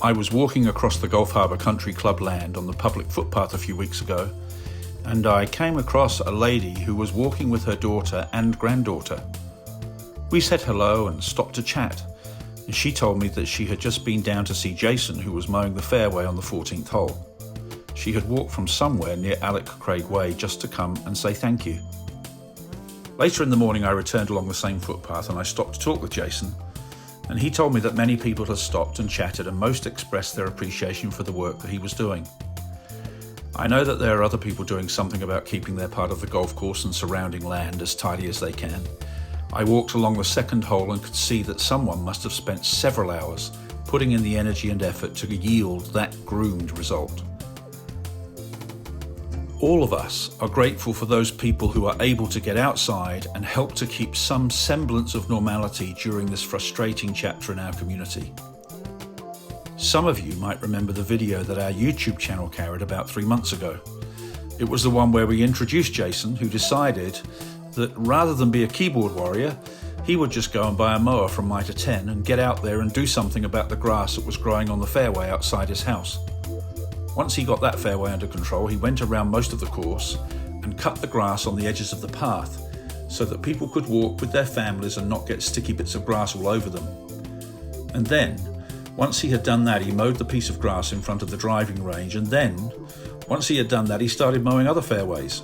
I was walking across the Gulf Harbour Country Club land on the public footpath a few weeks ago, and I came across a lady who was walking with her daughter and granddaughter. We said hello and stopped to chat, and she told me that she had just been down to see Jason, who was mowing the fairway on the 14th hole. She had walked from somewhere near Alec Craig Way just to come and say thank you. Later in the morning I returned along the same footpath and I stopped to talk with Jason, and he told me that many people had stopped and chatted and most expressed their appreciation for the work that he was doing. I know that there are other people doing something about keeping their part of the golf course and surrounding land as tidy as they can. I walked along the second hole and could see that someone must have spent several hours putting in the energy and effort to yield that groomed result. All of us are grateful for those people who are able to get outside and help to keep some semblance of normality during this frustrating chapter in our community. Some of you might remember the video that our YouTube channel carried about 3 months ago. It was the one where we introduced Jason, who decided that rather than be a keyboard warrior, he would just go and buy a mower from Mitre 10 and get out there and do something about the grass that was growing on the fairway outside his house. Once he got that fairway under control, he went around most of the course and cut the grass on the edges of the path so that people could walk with their families and not get sticky bits of grass all over them. And then, once he had done that, he mowed the piece of grass in front of the driving range, and then, once he had done that, he started mowing other fairways.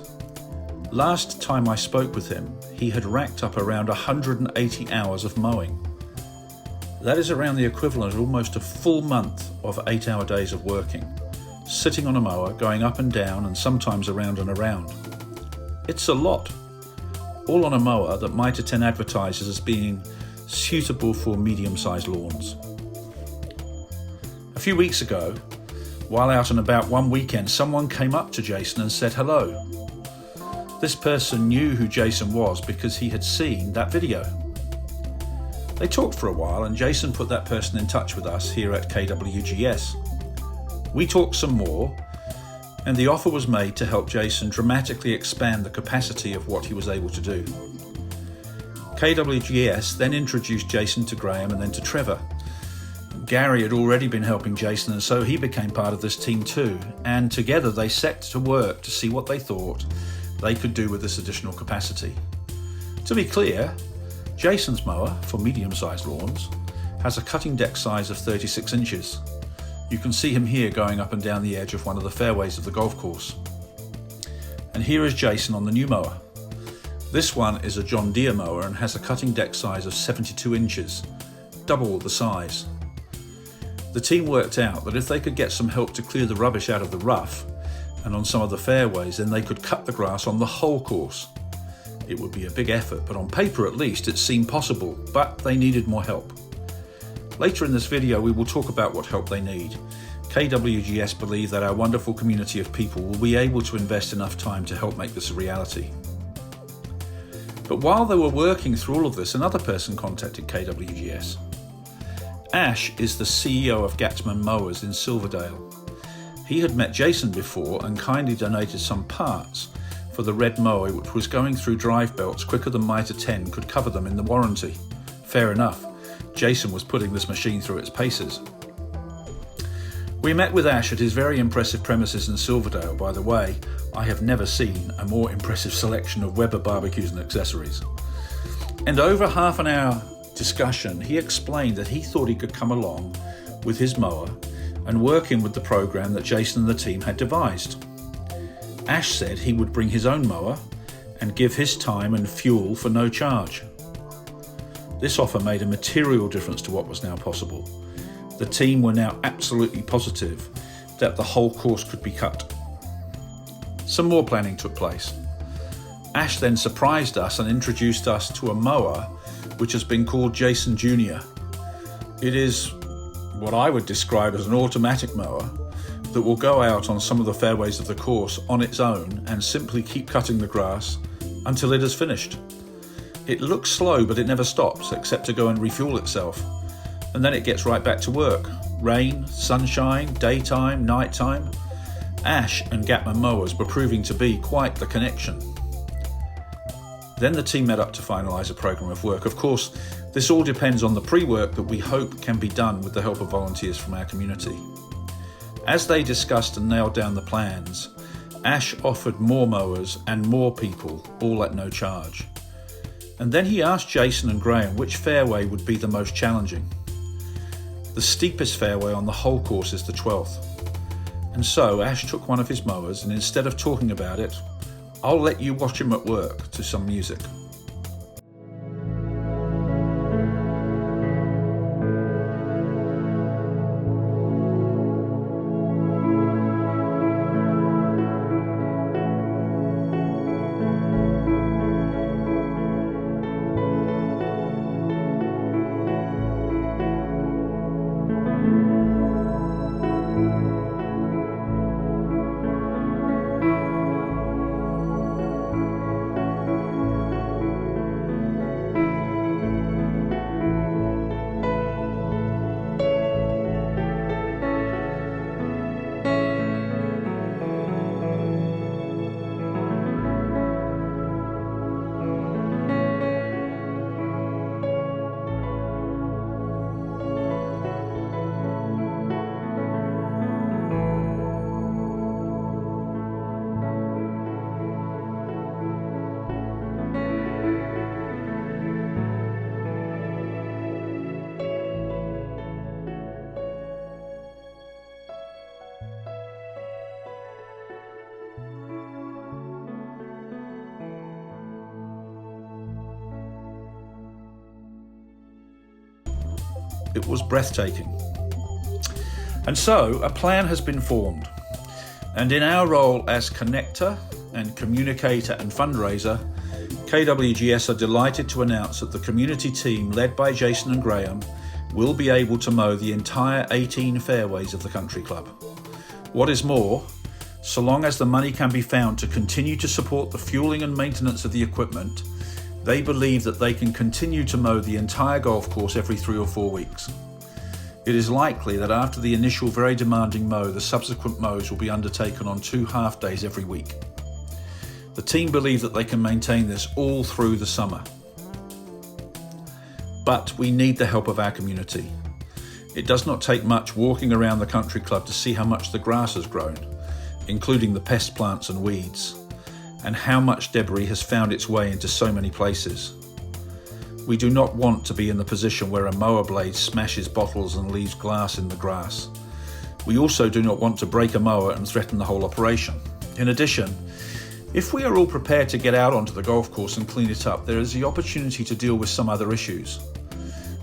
Last time I spoke with him, he had racked up around 180 hours of mowing. That is around the equivalent of almost a full month of 8-hour days of working, sitting on a mower, going up and down and sometimes around and around. It's a lot, all on a mower that Mitre 10 advertises as being suitable for medium-sized lawns. A few weeks ago, while out and about one weekend, someone came up to Jason and said hello. This person knew who Jason was because he had seen that video. They talked for a while and Jason put that person in touch with us here at KWGS. We talked some more, and the offer was made to help Jason dramatically expand the capacity of what he was able to do. KWGS then introduced Jason to Graham and then to Trevor. Gary had already been helping Jason, and so he became part of this team too, and together they set to work to see what they thought they could do with this additional capacity. To be clear, Jason's mower, for medium-sized lawns, has a cutting deck size of 36 inches. You can see him here going up and down the edge of one of the fairways of the golf course. And here is Jason on the new mower. This one is a John Deere mower and has a cutting deck size of 72 inches, double the size. The team worked out that if they could get some help to clear the rubbish out of the rough and on some of the fairways, then they could cut the grass on the whole course. It would be a big effort, but on paper at least it seemed possible, but they needed more help. Later in this video we will talk about what help they need. KWGS believe that our wonderful community of people will be able to invest enough time to help make this a reality. But while they were working through all of this, another person contacted KWGS. Ash is the CEO of Gatsman Mowers in Silverdale. He had met Jason before and kindly donated some parts for the red mower, which was going through drive belts quicker than Mitre 10 could cover them in the warranty. Fair enough. Jason was putting this machine through its paces. We met with Ash at his very impressive premises in Silverdale. By the way, I have never seen a more impressive selection of Weber barbecues and accessories. And over half an hour discussion, he explained that he thought he could come along with his mower and work in with the program that Jason and the team had devised. Ash said he would bring his own mower and give his time and fuel for no charge. This offer made a material difference to what was now possible. The team were now absolutely positive that the whole course could be cut. Some more planning took place. Ash then surprised us and introduced us to a mower which has been called Jason Jr. It is what I would describe as an automatic mower that will go out on some of the fairways of the course on its own and simply keep cutting the grass until it is finished. It looks slow, but it never stops except to go and refuel itself. And then it gets right back to work. Rain, sunshine, daytime, nighttime. Ash and Gatman Mowers were proving to be quite the connection. Then the team met up to finalise a programme of work. Of course, This all depends on the pre-work that we hope can be done with the help of volunteers from our community. As they discussed and nailed down the plans, Ash offered more mowers and more people, all at no charge. And then he asked Jason and Graham which fairway would be the most challenging. The steepest fairway on the whole course is the 12th. And so Ash took one of his mowers, and instead of talking about it, I'll let you watch him at work to some music. It was breathtaking. And so a plan has been formed. And in our role as connector and communicator and fundraiser, KWGS are delighted to announce that the community team led by Jason and Graham will be able to mow the entire 18 fairways of the country club. What is more, so long as the money can be found to continue to support the fueling and maintenance of the equipment, they believe that they can continue to mow the entire golf course every 3 or 4 weeks. It is likely that after the initial very demanding mow, the subsequent mows will be undertaken on 2 half days every week. The team believe that they can maintain this all through the summer. But we need the help of our community. It does not take much walking around the country club to see how much the grass has grown, including the pest plants and weeds, and how much debris has found its way into so many places. We do not want to be in the position where a mower blade smashes bottles and leaves glass in the grass. We also do not want to break a mower and threaten the whole operation. In addition, if we are all prepared to get out onto the golf course and clean it up, there is the opportunity to deal with some other issues.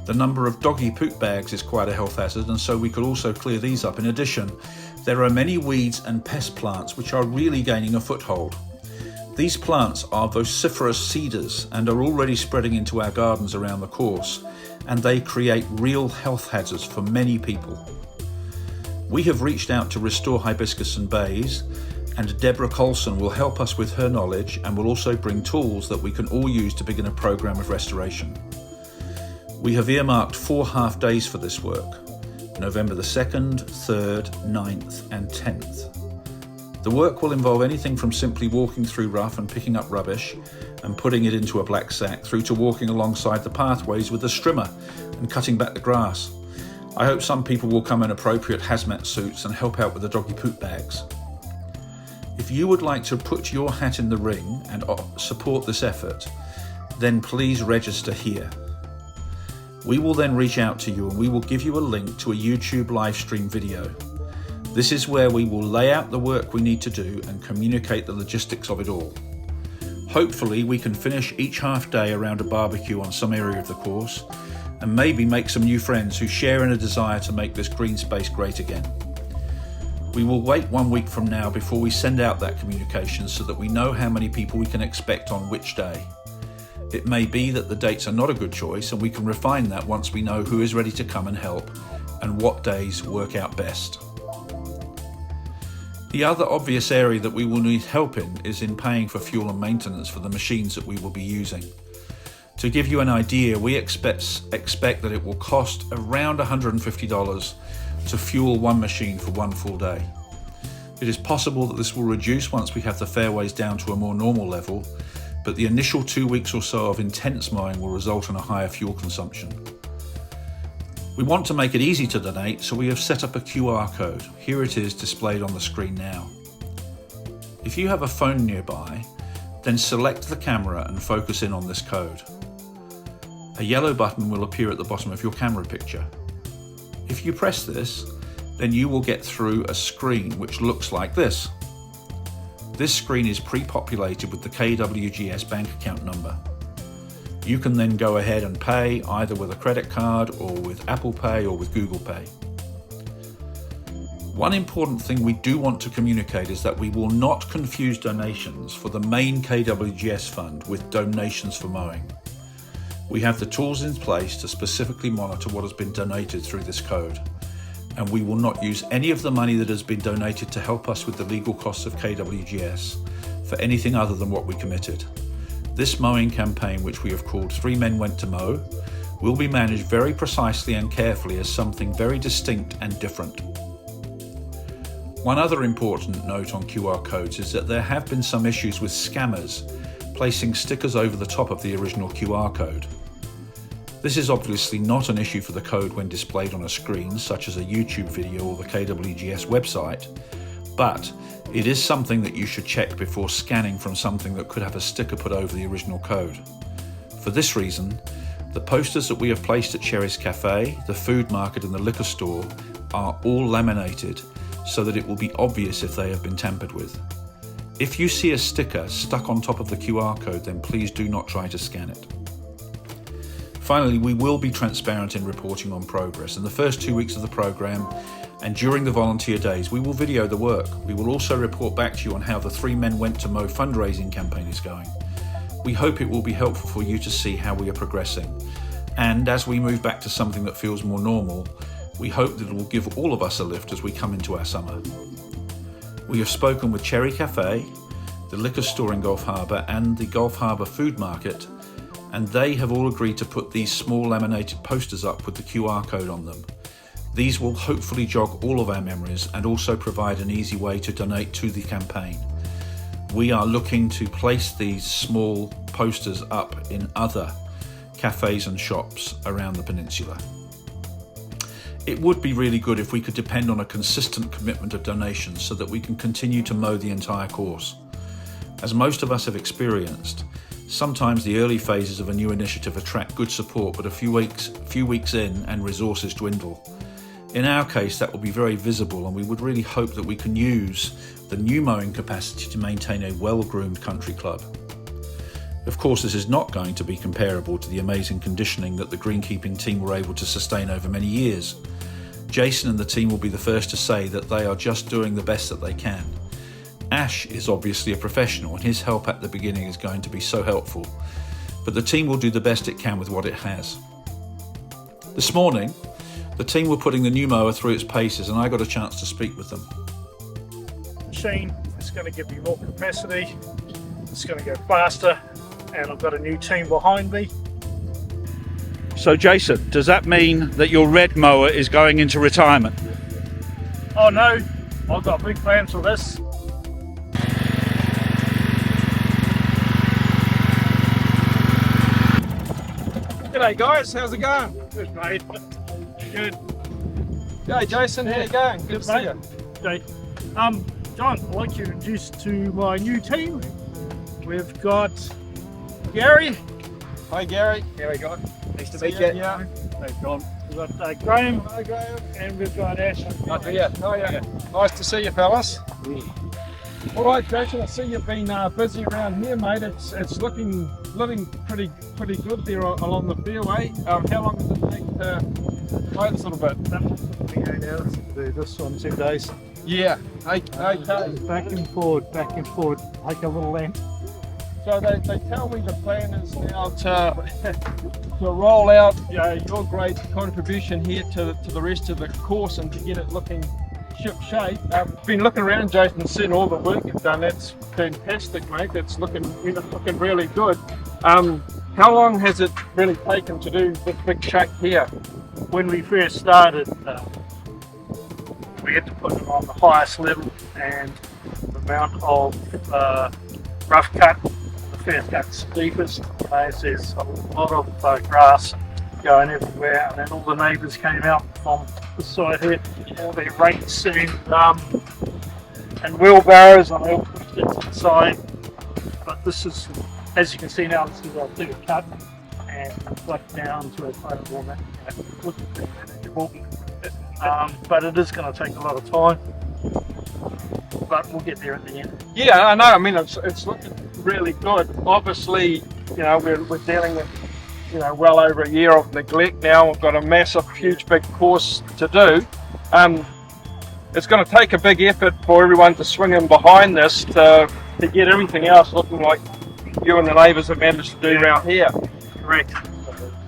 The number of doggy poop bags is quite a health hazard, and so we could also clear these up. In addition, there are many weeds and pest plants which are really gaining a foothold. These plants are vociferous cedars and are already spreading into our gardens around the course, and they create real health hazards for many people. We have reached out to Restore Hibiscus and Bays, and Deborah Colson will help us with her knowledge and will also bring tools that we can all use to begin a program of restoration. We have earmarked 4 half days for this work, November the 2nd, 3rd, 9th and 10th. The work will involve anything from simply walking through rough and picking up rubbish and putting it into a black sack, through to walking alongside the pathways with a strimmer and cutting back the grass. I hope some people will come in appropriate hazmat suits and help out with the doggy poop bags. If you would like to put your hat in the ring and support this effort, then please register here. We will then reach out to you and we will give you a link to a YouTube live stream video. This is where we will lay out the work we need to do and communicate the logistics of it all. Hopefully we can finish each half day around a barbecue on some area of the course and maybe make some new friends who share in a desire to make this green space great again. We will wait 1 week from now before we send out that communication so that we know how many people we can expect on which day. It may be that the dates are not a good choice, and we can refine that once we know who is ready to come and help and what days work out best. The other obvious area that we will need help in is in paying for fuel and maintenance for the machines that we will be using. To give you an idea, we expect that it will cost around $150 to fuel one machine for 1 full day. It is possible that this will reduce once we have the fairways down to a more normal level, but the initial 2 weeks or so of intense mowing will result in a higher fuel consumption. We want to make it easy to donate, so we have set up a QR code. Here it is displayed on the screen now. If you have a phone nearby, then select the camera and focus in on this code. A yellow button will appear at the bottom of your camera picture. If you press this, then you will get through a screen which looks like this. This screen is pre-populated with the KWGS bank account number. You can then go ahead and pay either with a credit card or with Apple Pay or with Google Pay. One important thing we do want to communicate is that we will not confuse donations for the main KWGS fund with donations for mowing. We have the tools in place to specifically monitor what has been donated through this code, and we will not use any of the money that has been donated to help us with the legal costs of KWGS for anything other than what we committed. This mowing campaign, which we have called 3 Men Went To Mow, will be managed very precisely and carefully as something very distinct and different. One other important note on QR codes is that there have been some issues with scammers placing stickers over the top of the original QR code. This is obviously not an issue for the code when displayed on a screen, such as a YouTube video or the KWGS website, but it is something that you should check before scanning from something that could have a sticker put over the original code. For this reason, the posters that we have placed at Cherry's Cafe, the food market and the liquor store are all laminated so that it will be obvious if they have been tampered with. If you see a sticker stuck on top of the QR code, then please do not try to scan it. Finally, we will be transparent in reporting on progress. In the first 2 weeks of the programme and during the volunteer days, we will video the work. We will also report back to you on how the 3 Men Went To Mow fundraising campaign is going. We hope it will be helpful for you to see how we are progressing. And as we move back to something that feels more normal, we hope that it will give all of us a lift as we come into our summer. We have spoken with Cherry Cafe, the liquor store in Gulf Harbour and the Gulf Harbour food market, and they have all agreed to put these small laminated posters up with the QR code on them. These will hopefully jog all of our memories and also provide an easy way to donate to the campaign. We are looking to place these small posters up in other cafes and shops around the peninsula. It would be really good if we could depend on a consistent commitment of donations so that we can continue to mow the entire course. As most of us have experienced, sometimes the early phases of a new initiative attract good support, but a few weeks in and resources dwindle. In our case, that will be very visible, and we would really hope that we can use the new mowing capacity to maintain a well-groomed country club. Of course, this is not going to be comparable to the amazing conditioning that the greenkeeping team were able to sustain over many years. Jason and the team will be the first to say that they are just doing the best that they can. Ash is obviously a professional, and his help at the beginning is going to be so helpful, but the team will do the best it can with what it has. This morning, the team were putting the new mower through its paces, and I got a chance to speak with them. Machine is going to give me more capacity, it's going to go faster, and I've got a new team behind me. So Jason, does that mean that your red mower is going into retirement? Oh no, I've got big plans for this. G'day guys, how's it going? Good mate. Good. Hey Jason, how you going? Good to see you. Okay. John, I'd like to introduce to my new team. We've got Gary. Hi Gary. How you going? Nice to meet you. Yeah. Hey John. We've got Graham. Hi Graham. And we've got Ash. Oh yeah. Nice to see you fellas. All right Jason, I see you've been busy around here mate. It's looking pretty good there along the fairway. How long does it take to mow this little bit? 28 hours to do this on 2 days. Yeah. Okay. Back and forward, take a little length. So they tell me the plan is now to roll out your great contribution here to the rest of the course and to get it looking ship shape. I've been looking around, Jason, and seeing all the work you've done. That's fantastic, mate. It's looking really good. How long has it really taken to do this big shape here? When we first started, we had to put it on the highest level, and the amount of rough cut, the first gut's deepest. There's a lot of grass going everywhere, and then all the neighbours came out from the side here, all their rakes and wheelbarrows, and they all pushed it to the side. But this is, as you can see now, this is a bigger cut, and flat down to a photo format. But it is going to take a lot of time. But we'll get there at the end. Yeah, I know. I mean, it's looking really good. Obviously, you know, we're dealing with, you know, well over a year of neglect now. We've got a massive, huge, big course to do. It's going to take a big effort for everyone to swing in behind this to get everything else looking like you and the neighbours have managed to do around here. Correct.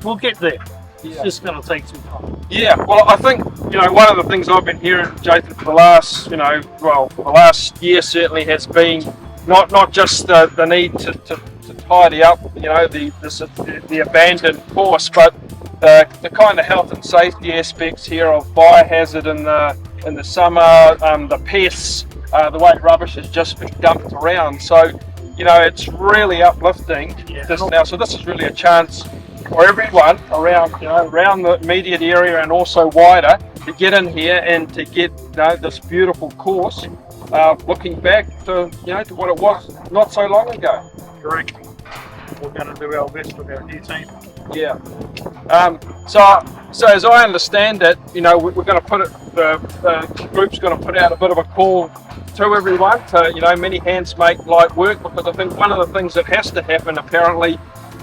We'll get there. It's just going to take some time. Yeah, well, I think, you know, one of the things I've been hearing, Jason, for the last, you know, well, for the last year certainly has been not just the need to tidy up, you know, the abandoned course, but the kind of health and safety aspects here of biohazard in the summer, the pests, the way rubbish has just been dumped around. So, you know, it's really uplifting this now. So this is really a chance for everyone around, you know, around the immediate area and also wider to get in here and to get, you know, this beautiful course, looking back to, you know, to what it was not so long ago. Correct. We're going to do our best with our new team. Yeah. So as I understand it, you know, we're going to put it. The group's going to put out a bit of a call to everyone to, you know, many hands make light work, because I think one of the things that has to happen apparently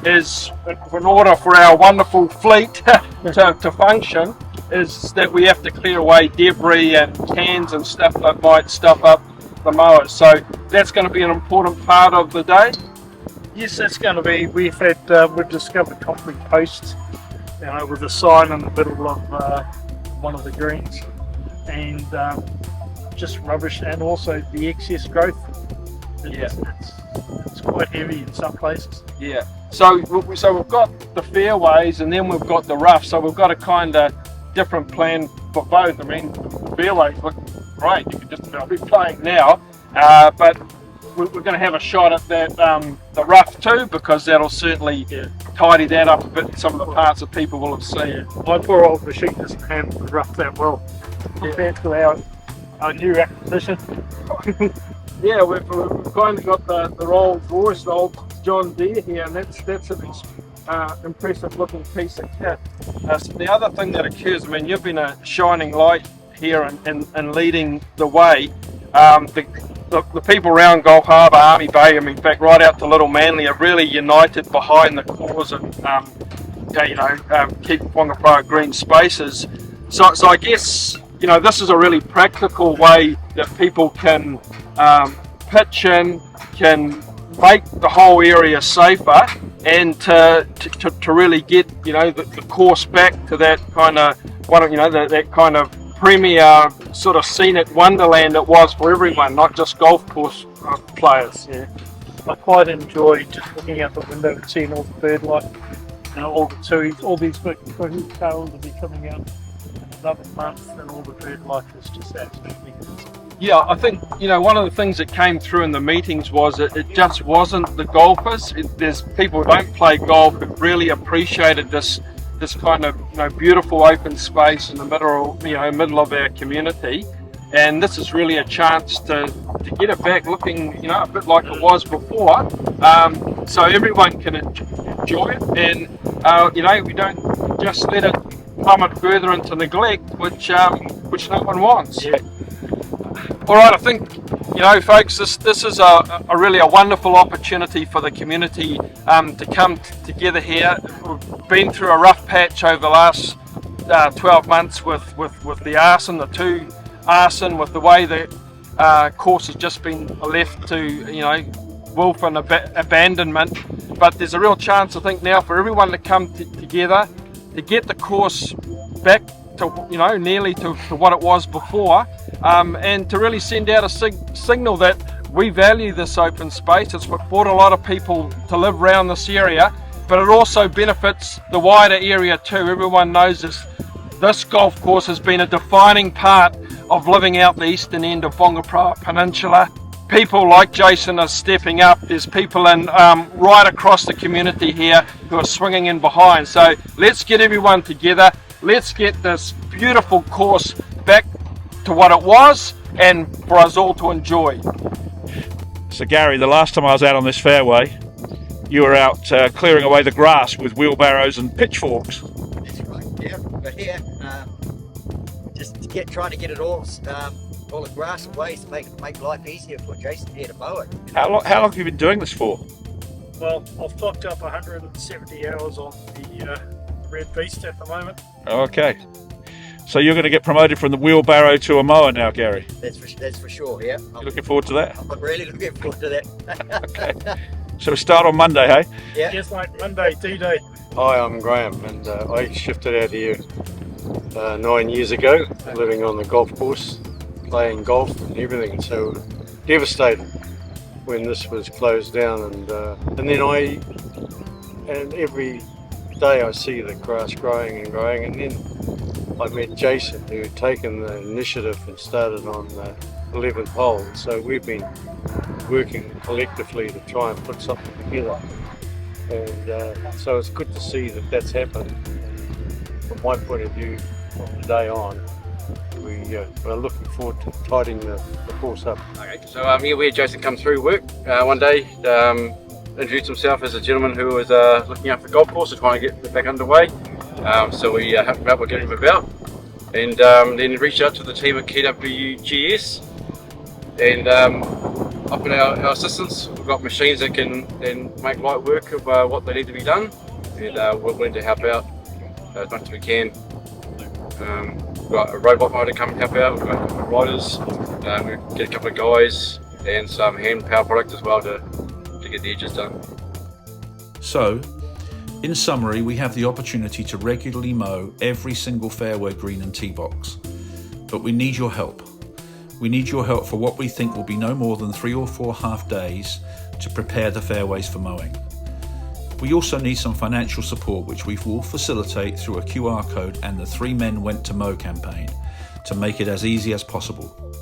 is, in order for our wonderful fleet to function, is that we have to clear away debris and cans and stuff that might stuff up the mowers. So that's going to be an important part of the day. Yes, that's going to be. We've discovered concrete posts, you know, with a sign in the middle of one of the greens, and just rubbish, and also the excess growth. It's quite heavy in some places. Yeah. So we've got the fairways, and then we've got the rough. So we've got a kind of different plan for both. I mean, the fairways look great. You could just about be playing now, but we're going to have a shot at that the rough too, because that'll certainly tidy that up a bit. Some of the parts that people will have seen. My poor old machine doesn't handle the rough that well compared to our new acquisition. Yeah, we've kind of got the Rolls Royce, the old John Deere here, and that's an impressive looking piece of kit. So the other thing that occurs, I mean, you've been a shining light here and leading the way. The people around Gulf Harbour, Army Bay, I mean, in fact, right out to Little Manly, are really united behind the cause of, keep Whangaparaoa green spaces. So I guess, you know, this is a really practical way that people can pitch in, can make the whole area safer, and to really get, you know, the course back to that kind of that kind of premier sort of scenic wonderland it was for everyone, not just golf course players. Yeah, I quite enjoy just looking out the window and seeing all the bird life, you know, all the tuis, all these big tails will be coming out in another month, and all the bird life is just absolutely. Yeah, I think, you know, one of the things that came through in the meetings was it just wasn't the golfers. There's people who don't play golf who really appreciated this kind of, you know, beautiful open space in the middle of our community, and this is really a chance to get it back looking, you know, a bit like it was before, so everyone can enjoy it, and you know, we don't just let it plummet further into neglect, which no one wants. Yeah. All right, I think, you know, folks, this is a really a wonderful opportunity for the community to come together here. We've been through a rough patch over the last 12 months with the arson, the two arson, with the way the course has just been left to, you know, wolf and abandonment. But there's a real chance, I think, now for everyone to come together to get the course back to, you know, nearly to what it was before, and to really send out a signal that we value this open space. It's what brought a lot of people to live around this area, but it also benefits the wider area too. Everyone knows this golf course has been a defining part of living out the eastern end of Whangaparaoa Peninsula, people like Jason are stepping up. There's people in right across the community here who are swinging in behind. So let's get everyone together. Let's get this beautiful course back to what it was and for us all to enjoy. So Gary, the last time I was out on this fairway, you were out clearing away the grass with wheelbarrows and pitchforks. That's right, yeah. We're here just to trying to get it all the grass away to make life easier for Jason here to mow it. How long have you been doing this for? Well, I've clocked up 170 hours on the Red Beast at the moment. Okay. So you're going to get promoted from the wheelbarrow to a mower now, Gary? That's for sure, yeah. You looking forward to that? I'm really looking forward to that. Okay. So we start on Monday, hey? Yeah. Just like Monday, D-Day. Hi, I'm Graham, and I shifted out here 9 years ago, living on the golf course, playing golf and everything. So devastated when this was closed down, and then every day I see the grass growing and growing, and then I met Jason, who had taken the initiative and started on the 11th hole. So we've been working collectively to try and put something together, and so it's good to see that that's happened. From my point of view, from today on, we are looking forward to tidying the course up. Okay, so here we had Jason come through work one day, introduced himself as a gentleman who was looking after the golf course and trying to get it back underway. So we helped him out with getting him about, and then reached out to the team at KWGS and offered our assistance. We've got machines that can make light work of what they need to be done, and we're willing to help out as much as we can. We've got a robot mower to come and help out, we've got a couple of riders, we get a couple of guys and some hand power products as well to get the edges done. So, in summary, we have the opportunity to regularly mow every single fairway green and tee box. But we need your help. We need your help for what we think will be no more than 3 or 4 half days to prepare the fairways for mowing. We also need some financial support, which we will facilitate through a QR code and the 3 Men Went To Mow campaign to make it as easy as possible.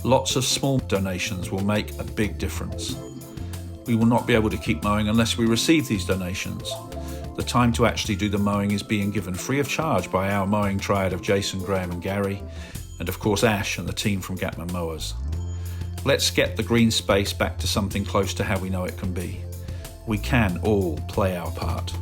Lots of small donations will make a big difference. We will not be able to keep mowing unless we receive these donations. The time to actually do the mowing is being given free of charge by our mowing triad of Jason, Graham and Gary, and of course Ash and the team from Gatman Mowers. Let's get the green space back to something close to how we know it can be. We can all play our part.